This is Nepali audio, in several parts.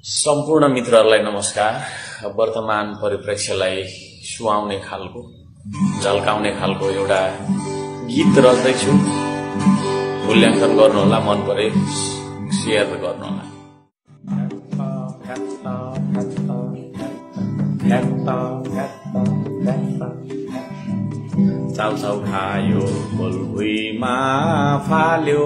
सम्पूर्ण मित्रहरूलाई नमस्कार। वर्तमान परिप्रेक्ष्यलाई सुहाउने खालको झल्काउने खालको एउटा गीत रच्दैछु। मूल्याङ्कन गर्नुहोला, मन परे शेयर गर्नुहोला। चाउचाउ खायो भुइँमा फाल्यो,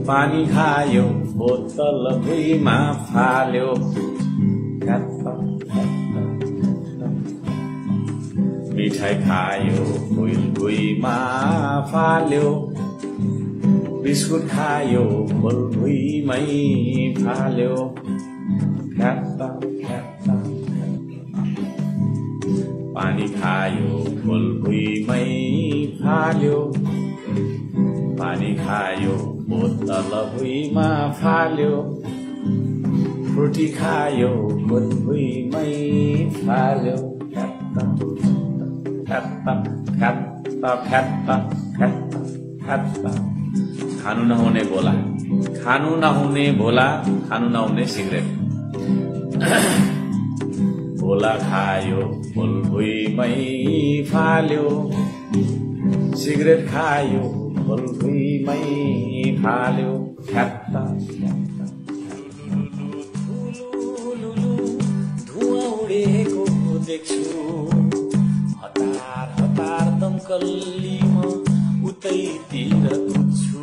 पानी खायो बोतल भुइँमा फाल्यो, मिठाई खायो भुइँमा फाल्यो, बिस्कुट खायो भुइँमै फाल्यो, पानी खायो भुइँमै फाल्यो, पानी खायो बोतल भुइँमा फाल्यो, फ्रुटी खायो भुइँमै फाल्यो, खानु नहुने भोला, खानु नहुने भोला, खानु नहुने सिगरेट, भोला खायो भुइँमै फाल्यो, सिगरेट खायो भुइँमै फाल्यो, धुवा उडेको देख्छु, हतार हतार दमकल्ली म उतैतिर कुद्छु,